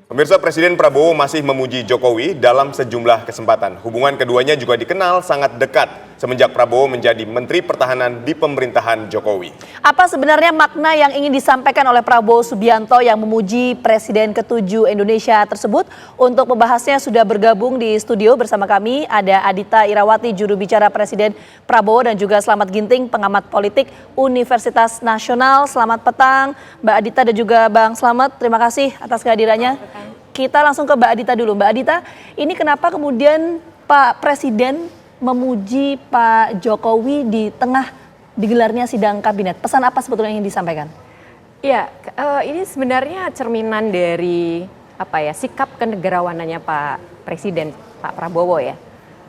Pemirsa, Presiden Prabowo masih memuji Jokowi dalam sejumlah kesempatan. Hubungan keduanya juga dikenal sangat dekat semenjak Prabowo menjadi Menteri Pertahanan di pemerintahan Jokowi. Apa sebenarnya makna yang ingin disampaikan oleh Prabowo Subianto yang memuji Presiden ke-7 Indonesia tersebut? Untuk membahasnya sudah bergabung di studio bersama kami ada Adita Irawati, juru bicara Presiden Prabowo, dan juga Slamet Ginting, pengamat politik Universitas Nasional. Selamat petang Mbak Adita dan juga Bang Slamet. Terima kasih atas kehadirannya. Kita langsung ke Mbak Adita dulu. Mbak Adita, ini kenapa kemudian Pak Presiden memuji Pak Jokowi di tengah digelarnya sidang kabinet? Pesan apa sebetulnya yang ingin disampaikan? Ya, ini sebenarnya cerminan dari sikap kenegarawanannya Pak Presiden, Pak Prabowo ya.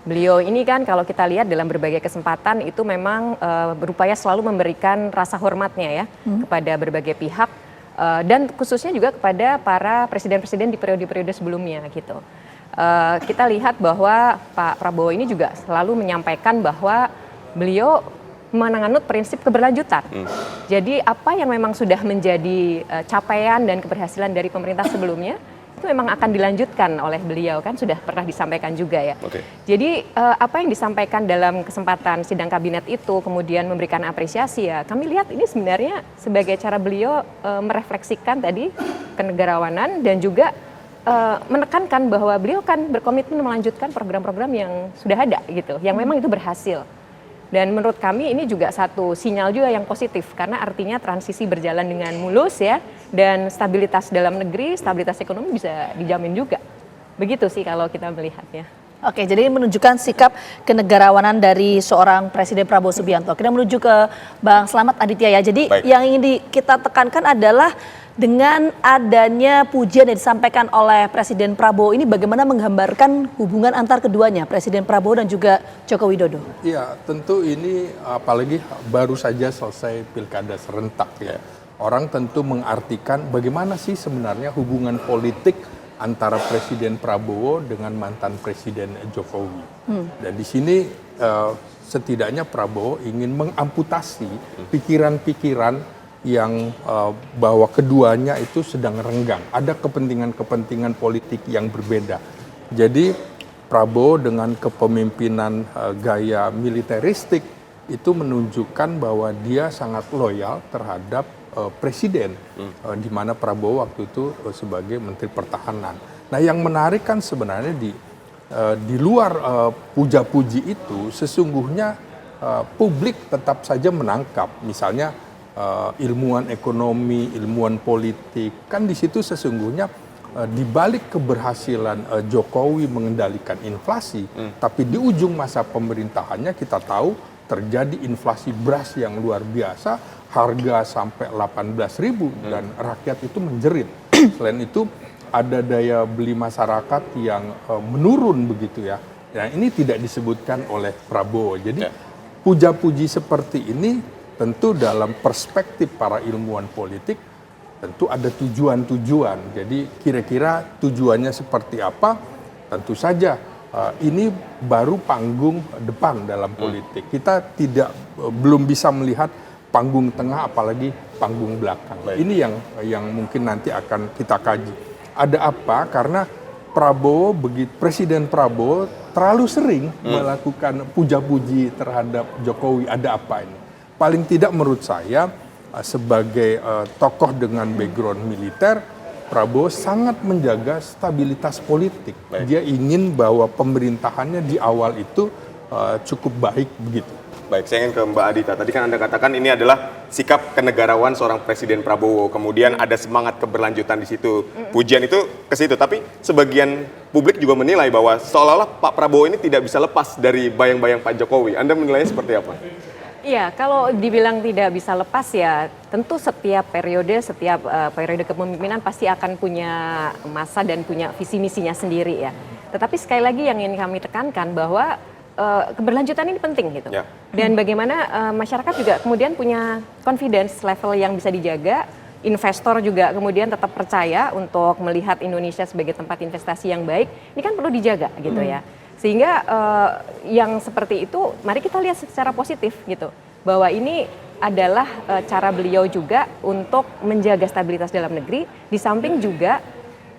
Beliau ini kan kalau kita lihat dalam berbagai kesempatan itu memang berupaya selalu memberikan rasa hormatnya ya kepada berbagai pihak. Dan khususnya juga kepada para presiden-presiden di periode-periode sebelumnya gitu. Kita lihat bahwa Pak Prabowo ini juga selalu menyampaikan bahwa beliau menganut prinsip keberlanjutan. Jadi apa yang memang sudah menjadi capaian dan keberhasilan dari pemerintah sebelumnya itu memang akan dilanjutkan oleh beliau, kan sudah pernah disampaikan juga ya. Jadi apa yang disampaikan dalam kesempatan sidang kabinet itu kemudian memberikan apresiasi ya, kami lihat ini sebenarnya sebagai cara beliau merefleksikan tadi kenegarawanan dan juga menekankan bahwa beliau kan berkomitmen melanjutkan program-program yang sudah ada gitu, yang memang itu berhasil. Dan menurut kami ini juga satu sinyal juga yang positif karena artinya transisi berjalan dengan mulus ya, dan stabilitas dalam negeri, stabilitas ekonomi bisa dijamin juga. Begitu sih kalau kita melihatnya. Oke, jadi ini menunjukkan sikap kenegarawanan dari seorang Presiden Prabowo Subianto. Kita menuju ke Bang Slamet Aditya ya. Jadi yang ingin kita tekankan adalah dengan adanya pujian yang disampaikan oleh Presiden Prabowo ini bagaimana menggambarkan hubungan antar keduanya, Presiden Prabowo dan juga Joko Widodo? Iya, tentu ini apalagi baru saja selesai pilkada serentak ya. Orang tentu mengartikan bagaimana sih sebenarnya hubungan politik antara Presiden Prabowo dengan mantan Presiden Jokowi. Dan di sini setidaknya Prabowo ingin mengamputasi pikiran-pikiran yang bahwa keduanya itu sedang renggang. Ada kepentingan-kepentingan politik yang berbeda. Jadi Prabowo dengan kepemimpinan gaya militeristik itu menunjukkan bahwa dia sangat loyal terhadap presiden, di mana Prabowo waktu itu sebagai Menteri Pertahanan. Nah, yang menarik kan sebenarnya di luar puja-puji itu sesungguhnya publik tetap saja menangkap, misalnya ilmuwan ekonomi, ilmuwan politik, kan di situ sesungguhnya di balik keberhasilan Jokowi mengendalikan inflasi, tapi di ujung masa pemerintahannya kita tahu terjadi inflasi beras yang luar biasa, harga sampai 18.000 dan rakyat itu menjerit. Selain itu ada daya beli masyarakat yang menurun begitu ya. Nah, ini tidak disebutkan oleh Prabowo. Jadi puja-puji seperti ini tentu dalam perspektif para ilmuwan politik tentu ada tujuan-tujuan. Jadi kira-kira tujuannya seperti apa? Tentu saja ini baru panggung depan dalam politik. Kita belum bisa melihat panggung tengah apalagi panggung belakang. Ini yang mungkin nanti akan kita kaji. Ada apa? Karena Presiden Prabowo terlalu sering melakukan puja-puji terhadap Jokowi. Ada apa ini? Paling tidak menurut saya sebagai tokoh dengan background militer, Prabowo sangat menjaga stabilitas politik. Dia ingin bahwa pemerintahannya di awal itu cukup baik begitu. Baik, saya ingin ke Mbak Adita. Tadi kan Anda katakan ini adalah sikap kenegarawan seorang Presiden Prabowo. Kemudian ada semangat keberlanjutan di situ. Pujian itu ke situ. Tapi sebagian publik juga menilai bahwa seolah-olah Pak Prabowo ini tidak bisa lepas dari bayang-bayang Pak Jokowi. Anda menilainya seperti apa? Iya, kalau dibilang tidak bisa lepas ya tentu setiap periode kepemimpinan pasti akan punya masa dan punya visi misinya sendiri ya. Tetapi sekali lagi yang ingin kami tekankan bahwa keberlanjutan ini penting gitu. Dan bagaimana masyarakat juga kemudian punya confidence level yang bisa dijaga, investor juga kemudian tetap percaya untuk melihat Indonesia sebagai tempat investasi yang baik. Ini kan perlu dijaga gitu ya. Sehingga yang seperti itu mari kita lihat secara positif gitu, bahwa ini adalah cara beliau juga untuk menjaga stabilitas dalam negeri, di samping juga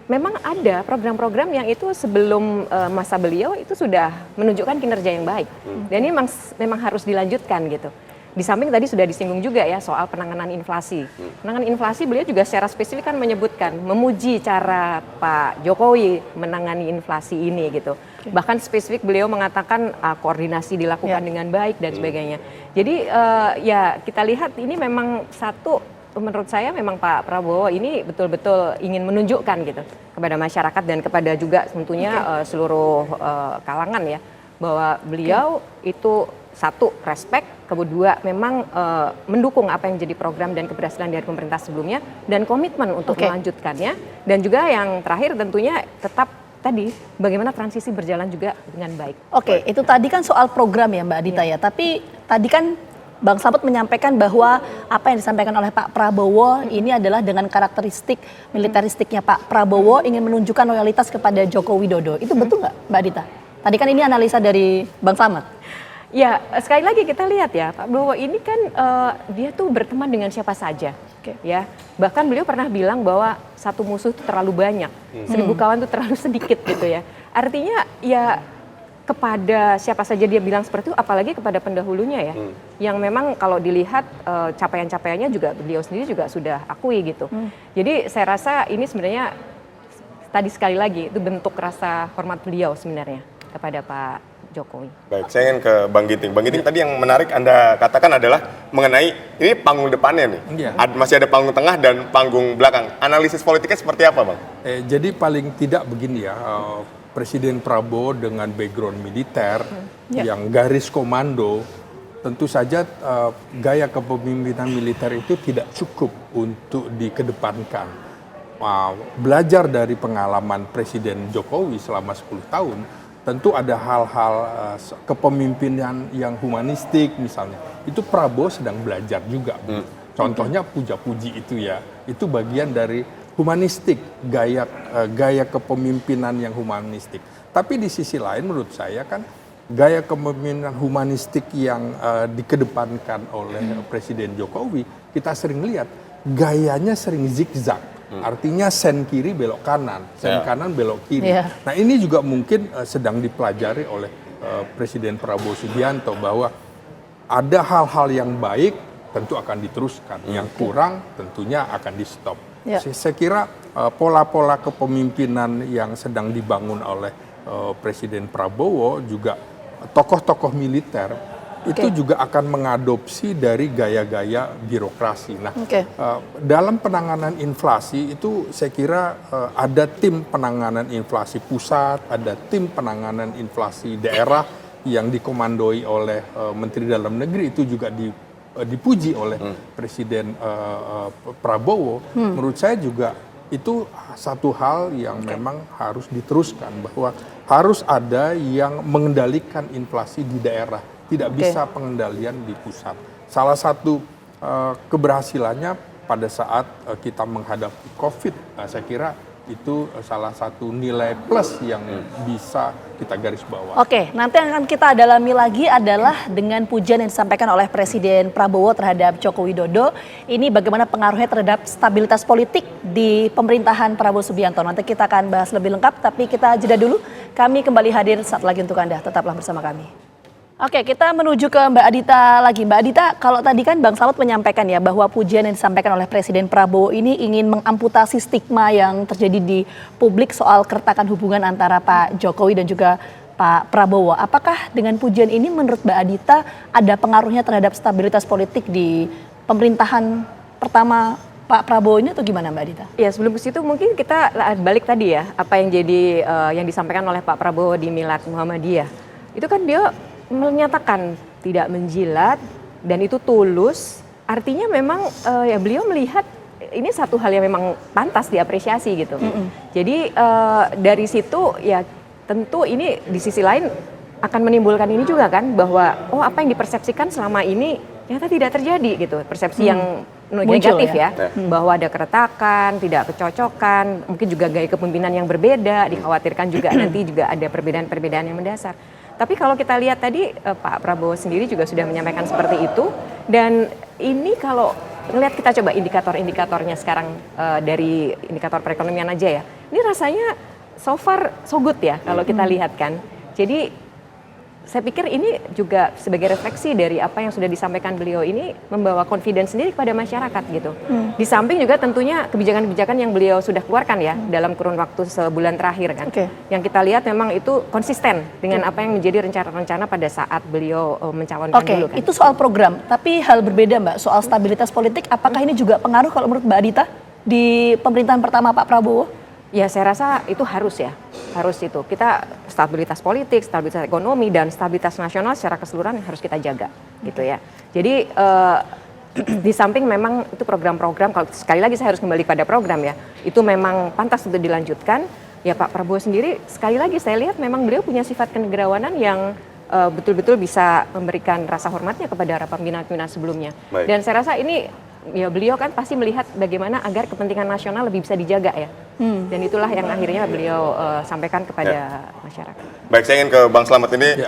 memang ada program-program yang itu sebelum masa beliau itu sudah menunjukkan kinerja yang baik. Dan ini memang harus dilanjutkan gitu. Di samping tadi sudah disinggung juga ya soal penanganan inflasi. Penanganan inflasi beliau juga secara spesifik kan menyebutkan, memuji cara Pak Jokowi menangani inflasi ini gitu. Bahkan spesifik beliau mengatakan koordinasi dilakukan dengan baik dan sebagainya. Jadi ya kita lihat ini memang satu, menurut saya memang Pak Prabowo ini betul-betul ingin menunjukkan gitu kepada masyarakat dan kepada juga tentunya seluruh kalangan ya, bahwa beliau itu satu, respect, kedua memang mendukung apa yang jadi program dan keberhasilan dari pemerintah sebelumnya dan komitmen untuk melanjutkannya, dan juga yang terakhir tentunya tetap tadi bagaimana transisi berjalan juga dengan baik. Oke, itu tadi kan soal program ya Mbak Adita ya, tapi tadi kan Bang Slamet menyampaikan bahwa apa yang disampaikan oleh Pak Prabowo ini adalah dengan karakteristik militeristiknya Pak Prabowo ingin menunjukkan loyalitas kepada Joko Widodo. Itu betul nggak Mbak Adita? Tadi kan ini analisa dari Bang Slamet. Ya, sekali lagi kita lihat ya, Pak Prabowo ini kan dia tuh berteman dengan siapa saja, ya. Bahkan beliau pernah bilang bahwa satu musuh itu terlalu banyak, 1000 kawan itu terlalu sedikit gitu ya. Artinya ya kepada siapa saja dia bilang seperti itu, apalagi kepada pendahulunya ya, yang memang kalau dilihat capaian-capaiannya juga beliau sendiri juga sudah akui gitu. Jadi saya rasa ini sebenarnya tadi sekali lagi itu bentuk rasa hormat beliau sebenarnya kepada Pak Jokowi. Baik, saya ingin ke Bang Ginting. Bang Ginting, tadi yang menarik Anda katakan adalah mengenai ini panggung depannya nih. Iya. Masih ada panggung tengah dan panggung belakang. Analisis politiknya seperti apa, Bang? Jadi paling tidak begini ya, Presiden Prabowo dengan background militer yang garis komando, tentu saja gaya kepemimpinan militer itu tidak cukup untuk dikedepankan. Belajar dari pengalaman Presiden Jokowi selama 10 tahun, tentu ada hal-hal kepemimpinan yang humanistik misalnya. Itu Prabowo sedang belajar juga. Contohnya puja-puji itu ya. Itu bagian dari humanistik, gaya kepemimpinan yang humanistik. Tapi di sisi lain menurut saya kan gaya kepemimpinan humanistik yang dikedepankan oleh Presiden Jokowi, kita sering lihat gayanya sering zigzag. Artinya sen kiri belok kanan, sen kanan belok kiri. Nah ini juga mungkin sedang dipelajari oleh Presiden Prabowo Subianto, bahwa ada hal-hal yang baik tentu akan diteruskan, yang kurang tentunya akan di stop. Saya kira pola-pola kepemimpinan yang sedang dibangun oleh Presiden Prabowo, juga tokoh-tokoh militer itu juga akan mengadopsi dari gaya-gaya birokrasi. Nah, dalam penanganan inflasi itu saya kira ada tim penanganan inflasi pusat, ada tim penanganan inflasi daerah yang dikomandoi oleh Menteri Dalam Negeri, itu juga dipuji oleh Presiden Prabowo. Menurut saya juga itu satu hal yang memang harus diteruskan, bahwa harus ada yang mengendalikan inflasi di daerah. Tidak bisa pengendalian di pusat. Salah satu keberhasilannya pada saat kita menghadapi COVID, saya kira itu salah satu nilai plus yang bisa kita garis bawah. Oke, nanti yang akan kita dalami lagi adalah dengan pujian yang disampaikan oleh Presiden Prabowo terhadap Joko Widodo. Ini bagaimana pengaruhnya terhadap stabilitas politik di pemerintahan Prabowo Subianto. Nanti kita akan bahas lebih lengkap, tapi kita jeda dulu. Kami kembali hadir saat lagi untuk Anda. Tetaplah bersama kami. Oke, kita menuju ke Mbak Adita lagi. Mbak Adita, kalau tadi kan Bang Slamet menyampaikan ya bahwa pujian yang disampaikan oleh Presiden Prabowo ini ingin mengamputasi stigma yang terjadi di publik soal keretakan hubungan antara Pak Jokowi dan juga Pak Prabowo. Apakah dengan pujian ini menurut Mbak Adita ada pengaruhnya terhadap stabilitas politik di pemerintahan pertama Pak Prabowo ini atau gimana Mbak Adita? Ya, sebelum ke situ mungkin kita balik tadi ya, apa yang jadi yang disampaikan oleh Pak Prabowo di Milad Muhammadiyah. Itu kan dia menyatakan tidak menjilat dan itu tulus, artinya memang ya beliau melihat ini satu hal yang memang pantas diapresiasi gitu. Jadi dari situ ya tentu ini di sisi lain akan menimbulkan ini juga kan, bahwa apa yang dipersepsikan selama ini ternyata tidak terjadi gitu, persepsi yang negatif ya, bahwa ada keretakan, tidak kecocokan, mungkin juga gaya kepemimpinan yang berbeda, dikhawatirkan juga nanti juga ada perbedaan-perbedaan yang mendasar. Tapi kalau kita lihat tadi Pak Prabowo sendiri juga sudah menyampaikan seperti itu, dan ini kalau ngelihat kita coba indikator-indikatornya sekarang dari indikator perekonomian aja ya, ini rasanya so far so good ya kalau kita lihat kan. Jadi saya pikir ini juga sebagai refleksi dari apa yang sudah disampaikan beliau ini membawa confidence sendiri kepada masyarakat gitu. Di samping juga tentunya kebijakan-kebijakan yang beliau sudah keluarkan ya dalam kurun waktu sebulan terakhir kan. Yang kita lihat memang itu konsisten dengan apa yang menjadi rencana-rencana pada saat beliau mencalonkan dulu kan. Itu soal program, tapi hal berbeda Mbak, soal stabilitas politik, apakah ini juga pengaruh kalau menurut Mbak Adita di pemerintahan pertama Pak Prabowo? Ya saya rasa itu harus itu. Kita stabilitas politik, stabilitas ekonomi, dan stabilitas nasional secara keseluruhan harus kita jaga gitu ya. Jadi di samping memang itu program-program, kalau sekali lagi saya harus kembali pada program ya, itu memang pantas untuk dilanjutkan. Ya Pak Prabowo sendiri, sekali lagi saya lihat memang beliau punya sifat kenegarawanan yang betul-betul bisa memberikan rasa hormatnya kepada pimpinan-pimpinan sebelumnya. Baik. Dan saya rasa ini ya beliau kan pasti melihat bagaimana agar kepentingan nasional lebih bisa dijaga ya. Dan itulah yang akhirnya beliau sampaikan kepada masyarakat. Baik, saya ingin ke Bang Slamet ini.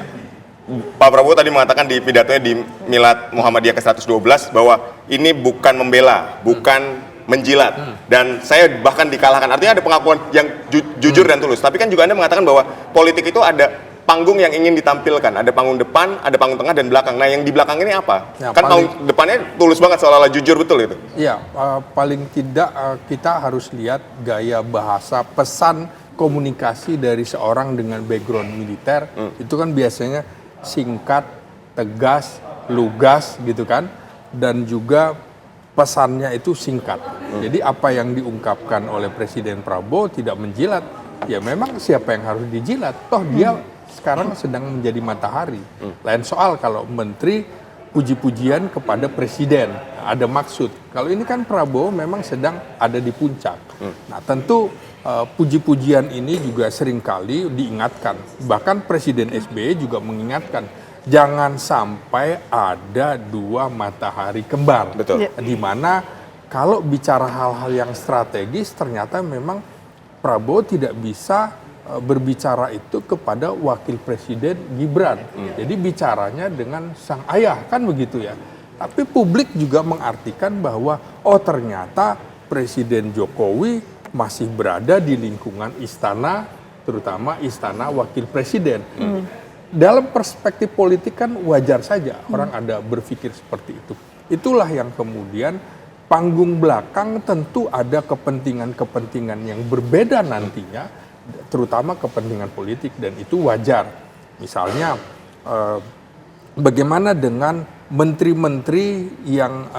Pak Prabowo tadi mengatakan di pidatonya di Milad Muhammadiyah ke-112 bahwa ini bukan membela, bukan menjilat. Dan saya bahkan dikalahkan. Artinya ada pengakuan yang jujur dan tulus. Tapi kan juga Anda mengatakan bahwa politik itu ada panggung yang ingin ditampilkan. Ada panggung depan, ada panggung tengah, dan belakang. Nah, yang di belakang ini apa? Ya, kan panggung depannya tulus banget, seolah-olah jujur betul itu. Iya, paling tidak kita harus lihat gaya bahasa pesan komunikasi dari seorang dengan background militer. Itu kan biasanya singkat, tegas, lugas gitu kan. Dan juga pesannya itu singkat. Jadi apa yang diungkapkan oleh Presiden Prabowo tidak menjilat. Ya memang siapa yang harus dijilat? Toh dia sekarang sedang menjadi matahari. Lain soal kalau menteri puji-pujian kepada presiden, ada maksud. Kalau ini kan Prabowo memang sedang ada di puncak. Nah tentu puji-pujian ini juga seringkali diingatkan. Bahkan Presiden SBY juga mengingatkan, jangan sampai ada dua matahari kembar. Betul. Di mana kalau bicara hal-hal yang strategis ternyata memang Prabowo tidak bisa berbicara itu kepada wakil presiden Gibran. Jadi bicaranya dengan sang ayah, kan begitu ya. Tapi publik juga mengartikan bahwa oh ternyata Presiden Jokowi masih berada di lingkungan istana, terutama istana wakil presiden. Dalam perspektif politik kan wajar saja orang ada berpikir seperti itu. Itulah yang kemudian panggung belakang tentu ada kepentingan-kepentingan yang berbeda nantinya, terutama kepentingan politik, dan itu wajar. Misalnya bagaimana dengan menteri-menteri yang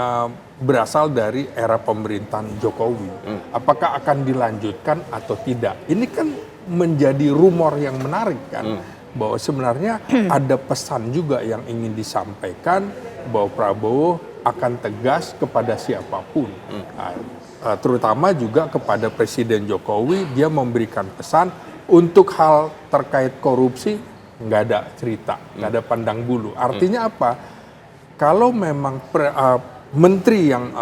berasal dari era pemerintahan Jokowi, apakah akan dilanjutkan atau tidak? Ini kan menjadi rumor yang menarik kan, bahwa sebenarnya ada pesan juga yang ingin disampaikan bahwa Prabowo akan tegas kepada siapapun. Terutama juga kepada Presiden Jokowi, dia memberikan pesan untuk hal terkait korupsi nggak ada cerita, nggak ada pandang bulu. Artinya apa? Kalau memang menteri yang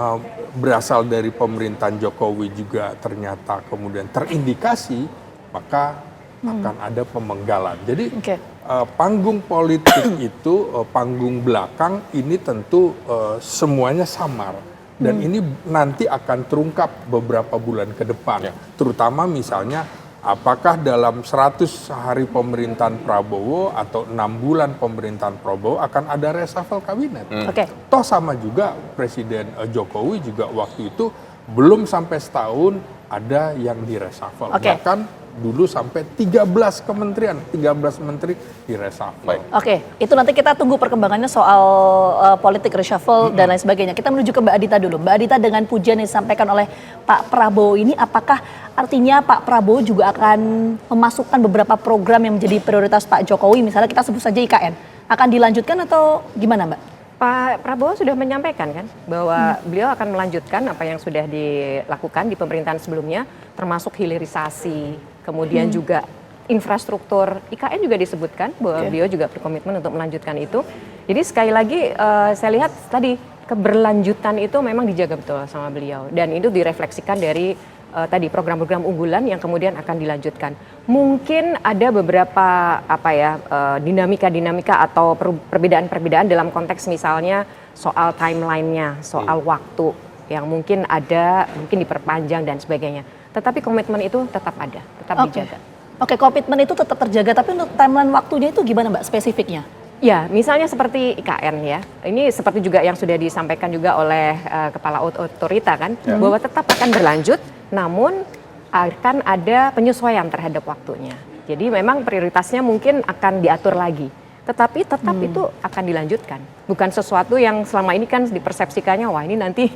berasal dari pemerintahan Jokowi juga ternyata kemudian terindikasi, maka akan ada pemenggalan. Jadi panggung politik itu, panggung belakang ini tentu semuanya samar. Dan ini nanti akan terungkap beberapa bulan ke depan. Terutama misalnya apakah dalam 100 hari pemerintahan Prabowo atau 6 bulan pemerintahan Prabowo akan ada reshuffle kabinet. Toh sama juga Presiden Jokowi juga waktu itu belum sampai setahun ada yang di reshuffle. Bahkan dulu sampai 13 kementerian, 13 menteri di reshuffle. Itu nanti kita tunggu perkembangannya soal politik reshuffle dan lain sebagainya. Kita menuju ke Mbak Adita dulu. Mbak Adita, dengan pujian yang disampaikan oleh Pak Prabowo ini, apakah artinya Pak Prabowo juga akan memasukkan beberapa program yang menjadi prioritas Pak Jokowi, misalnya kita sebut saja IKN, akan dilanjutkan atau gimana Mbak? Pak Prabowo sudah menyampaikan kan bahwa beliau akan melanjutkan apa yang sudah dilakukan di pemerintahan sebelumnya, termasuk hilirisasi, kemudian juga infrastruktur. IKN juga disebutkan bahwa beliau juga berkomitmen untuk melanjutkan itu. Jadi sekali lagi saya lihat tadi keberlanjutan itu memang dijaga betul sama beliau, dan itu direfleksikan dari tadi program-program unggulan yang kemudian akan dilanjutkan. Mungkin ada beberapa dinamika-dinamika atau perbedaan-perbedaan dalam konteks misalnya soal timelinenya, soal waktu yang mungkin diperpanjang dan sebagainya. tetapi komitmen itu tetap ada, tetap dijaga. Oke, komitmen itu tetap terjaga, tapi untuk timeline waktunya itu gimana Mbak spesifiknya? Ya, misalnya seperti IKN ya, ini seperti juga yang sudah disampaikan juga oleh Kepala Otorita kan, bahwa tetap akan berlanjut, namun akan ada penyesuaian terhadap waktunya. Jadi memang prioritasnya mungkin akan diatur lagi, tetapi tetap itu akan dilanjutkan. Bukan sesuatu yang selama ini kan dipersepsikannya, wah ini nanti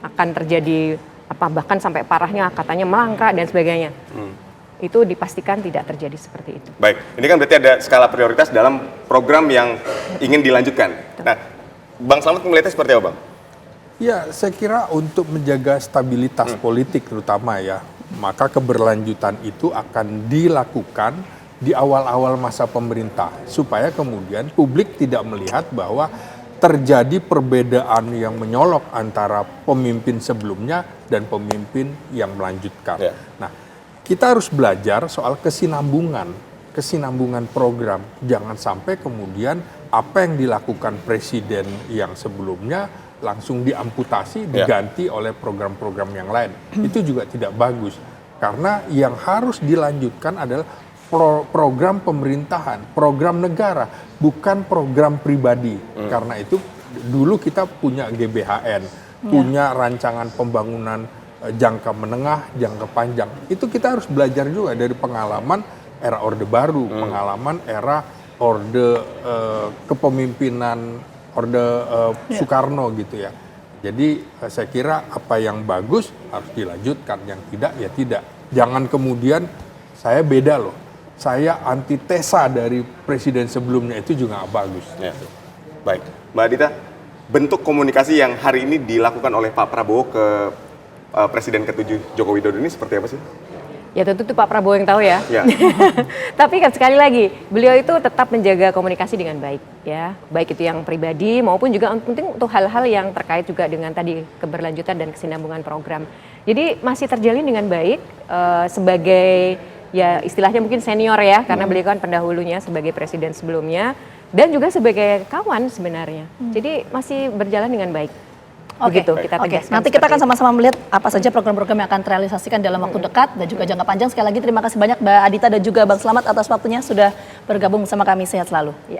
akan terjadi apa bahkan sampai parahnya katanya mangkrak dan sebagainya. Itu dipastikan tidak terjadi seperti itu. Baik, ini kan berarti ada skala prioritas dalam program yang ingin dilanjutkan. Nah, Bang Slamet melihatnya seperti apa, Bang? Ya, saya kira untuk menjaga stabilitas politik terutama ya, maka keberlanjutan itu akan dilakukan di awal-awal masa pemerintah supaya kemudian publik tidak melihat bahwa terjadi perbedaan yang menyolok antara pemimpin sebelumnya dan pemimpin yang melanjutkan. Ya. Nah, kita harus belajar soal kesinambungan program. Jangan sampai kemudian apa yang dilakukan presiden yang sebelumnya langsung diamputasi, diganti oleh program-program yang lain. Itu juga tidak bagus. Karena yang harus dilanjutkan adalah program pemerintahan, program negara, bukan program pribadi. Karena itu dulu kita punya GBHN, punya rancangan pembangunan jangka menengah, jangka panjang. Itu kita harus belajar juga dari pengalaman era Orde Baru, pengalaman era Orde kepemimpinan Orde Soekarno gitu ya. Jadi saya kira apa yang bagus harus dilanjutkan, yang tidak ya tidak. Jangan kemudian saya beda loh, saya antitesa dari presiden sebelumnya, itu juga nggak bagus. Ya. Baik, Mbak Adita, bentuk komunikasi yang hari ini dilakukan oleh Pak Prabowo ke Presiden ke-7 Joko Widodo ini seperti apa sih? Ya tentu itu Pak Prabowo yang tahu ya. Ya. Tapi kan sekali lagi, beliau itu tetap menjaga komunikasi dengan baik ya. Baik itu yang pribadi maupun juga penting untuk hal-hal yang terkait juga dengan tadi keberlanjutan dan kesinambungan program. Jadi masih terjalin dengan baik sebagai ya istilahnya mungkin senior ya, karena beliau kan pendahulunya sebagai presiden sebelumnya dan juga sebagai kawan sebenarnya. Jadi masih berjalan dengan baik. Begitu kita tegaskan. Nanti kita akan sama-sama melihat apa saja program-program yang akan terrealisasikan dalam waktu dekat dan juga jangka panjang. Sekali lagi terima kasih banyak Mbak Adita dan juga Bang Slamet atas waktunya sudah bergabung bersama kami. Sehat selalu. Ya,